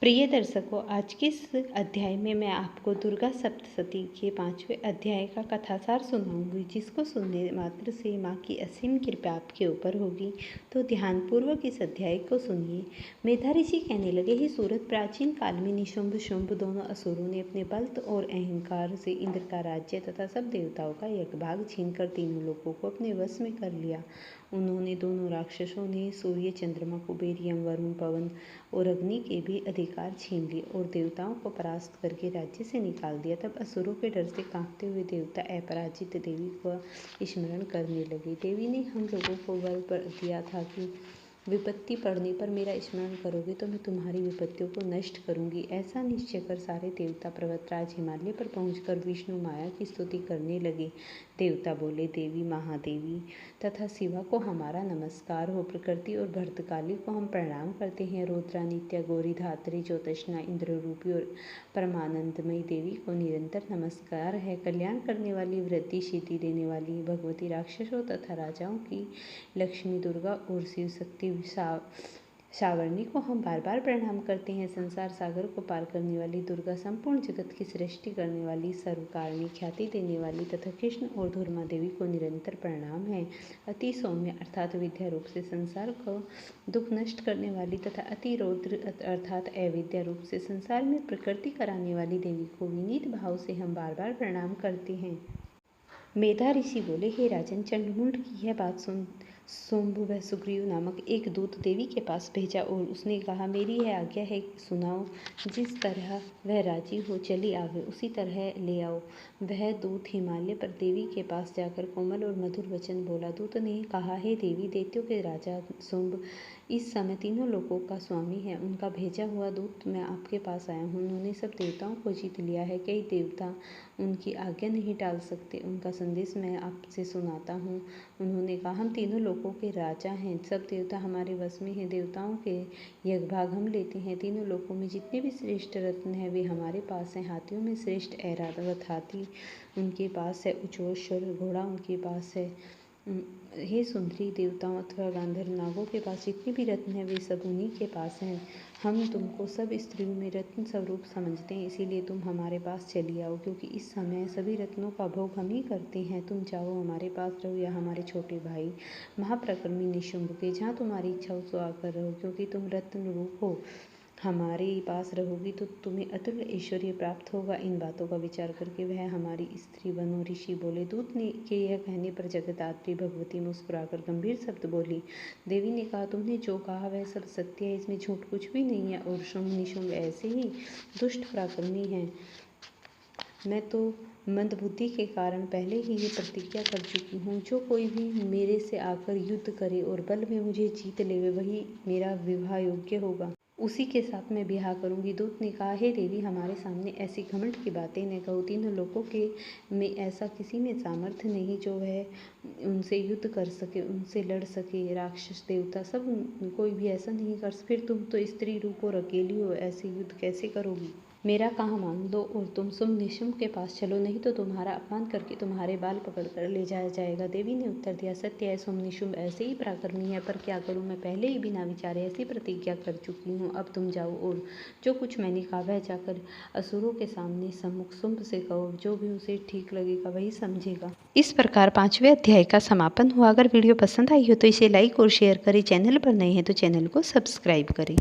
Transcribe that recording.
प्रिय दर्शकों, आज के इस अध्याय में मैं आपको दुर्गा सप्तशती के 5वें अध्याय का कथासार सुनाऊंगी, जिसको सुनने मात्र से माँ की असीम कृपा आपके ऊपर होगी। तो ध्यानपूर्वक इस अध्याय को सुनिए। मेधा ऋषि कहने लगे, ही सूरत, प्राचीन काल में निशुंभ शुंभ दोनों असुरों ने अपने बल और अहंकार से इंद्र का राज्य तथा सब देवताओं का एक भाग छीनकर तीनों लोगों को अपने वश में कर लिया। उन्होंने दोनों राक्षसों ने सूर्य, चंद्रमा, कुबेर, यम, वरुण, पवन और अग्नि के भी अधिकार छीन लिए और देवताओं को परास्त करके राज्य से निकाल दिया। तब असुरों के डर से कांपते हुए देवता अपराजित देवी को स्मरण करने लगे। देवी ने हम लोगों को वर पर दिया था कि विपत्ति पड़ने पर मेरा स्मरण करोगे तो मैं तुम्हारी विपत्तियों को नष्ट करूंगी। ऐसा निश्चय कर सारे देवता पर्वतराज हिमालय पर पहुंचकर विष्णु माया की स्तुति करने लगे। देवता बोले, देवी महादेवी तथा शिवा को हमारा नमस्कार हो। प्रकृति और भर्तकाली को हम प्रणाम करते हैं। रुद्रा, नित्या, गौरी, धात्री, ज्योतिष्णा, इंद्र रूपी और परमानंदमयी देवी को निरंतर नमस्कार है। कल्याण करने वाली, वृद्धि सिद्धि देने वाली भगवती, राक्षसों तथा राजाओं की लक्ष्मी दुर्गा और शिव शक्ति सावर्णी को हम बार बार प्रणाम करते हैं। संसार सागर को पार करने वाली दुर्गा, संपूर्ण जगत की सृष्टि करने वाली, सर्वकारिणी, ख्याति देने वाली तथा कृष्ण और धूर्मा देवी को निरंतर प्रणाम है। अति सौम्य अर्थात विद्या रूप से संसार को दुख नष्ट करने वाली तथा अति रौद्र अर्थात अविद्या रूप से संसार में प्रकृति कराने वाली देवी को विनीत भाव से हम बार बार प्रणाम करते हैं। मेधा ऋषि बोले, हे राजन, चंडमुंड की यह बात सुन शुंभ व सुग्रीव नामक एक दूत देवी के पास भेजा और उसने कहा, मेरी यह आज्ञा है, सुनाओ। जिस तरह वह राजी हो चली आवे उसी तरह ले आओ। वह दूत हिमालय पर देवी के पास जाकर कोमल और मधुर वचन बोला। दूत ने कहा, हे देवी, दैत्यों के राजा शुंभ इस समय तीनों लोकों का स्वामी है। उनका भेजा हुआ दूत मैं आपके पास आया हूँ। उन्होंने सब देवताओं को जीत लिया है। कई देवता उनकी आज्ञा नहीं टाल सकते। उनका संदेश मैं आपसे सुनाता हूँ। उन्होंने कहा, हम तीनों लोकों के राजा हैं। सब देवता हमारे वश में हैं। देवताओं के यज्ञभाग हम लेते हैं। तीनों लोकों में जितने भी श्रेष्ठ रत्न हैं वे हमारे पास हैं। हाथियों में श्रेष्ठ ऐरावत हाथी उनके पास है। उच्चैश्वर घोड़ा उनके पास है। हे सुंदरी, देवताओं अथवा गांधर्व नागों के पास जितने भी रत्न हैं वे सब उन्हीं के पास हैं। हम तुमको सब स्त्रियों में रत्न स्वरूप समझते हैं, इसीलिए तुम हमारे पास चली आओ, क्योंकि इस समय सभी रत्नों का भोग हम ही करते हैं। तुम चाहो हमारे पास रहो या हमारे छोटे भाई महाप्रक्रमी निशुंभ के, जहाँ तुम्हारी इच्छा हो सो आकर रहो, क्योंकि तुम रत्न रूप हो। हमारे पास रहोगी तो तुम्हें अतुल्य ऐश्वर्य प्राप्त होगा। इन बातों का विचार करके वह हमारी स्त्री बनो। ऋषि बोले, दूत ने के यह कहने पर जगदात्री भगवती मुस्कुराकर गंभीर शब्द बोली। देवी ने कहा, तुमने जो कहा वह सब सत्य है, इसमें झूठ कुछ भी नहीं है। और शुंभ निशुंभ ऐसे ही दुष्ट पराक्रमी हैं। मैं तो मंदबुद्धि के कारण पहले ही ये प्रतिज्ञा कर चुकी हूँ, जो कोई भी मेरे से आकर युद्ध करे और बल में मुझे जीत ले वही मेरा विवाह योग्य होगा। उसी के साथ मैं ब्याह करूंगी। दूत ने कहा, हे देवी, हमारे सामने ऐसी घमंड की बातें न कहो। तीनों लोगों के में ऐसा किसी में सामर्थ्य नहीं जो वह उनसे युद्ध कर सके, उनसे लड़ सके। राक्षस देवता सब कोई भी ऐसा नहीं कर। फिर तुम तो स्त्री रूप और अकेली हो, ऐसे युद्ध कैसे करोगी? मेरा कहा मान लो और तुम शुंभ निशुंभ के पास चलो, नहीं तो तुम्हारा अपमान करके तुम्हारे बाल पकड़कर ले जाया जाएगा। देवी ने उत्तर दिया, सत्य है, शुंभ निशुंभ ऐसे ही पराक्रमी है, पर क्या करूं, मैं पहले ही बिना विचारे ऐसी प्रतिज्ञा कर चुकी हूँ। अब तुम जाओ और जो कुछ मैंने कहा वह जाकर असुरों के सामने सम्मुख शुंभ से कहो। जो भी उसे ठीक लगेगा वही समझेगा। इस प्रकार 5वें अध्याय का समापन हुआ। अगर वीडियो पसंद आई हो तो इसे लाइक और शेयर करें। चैनल पर नए हैं तो चैनल को सब्सक्राइब करें।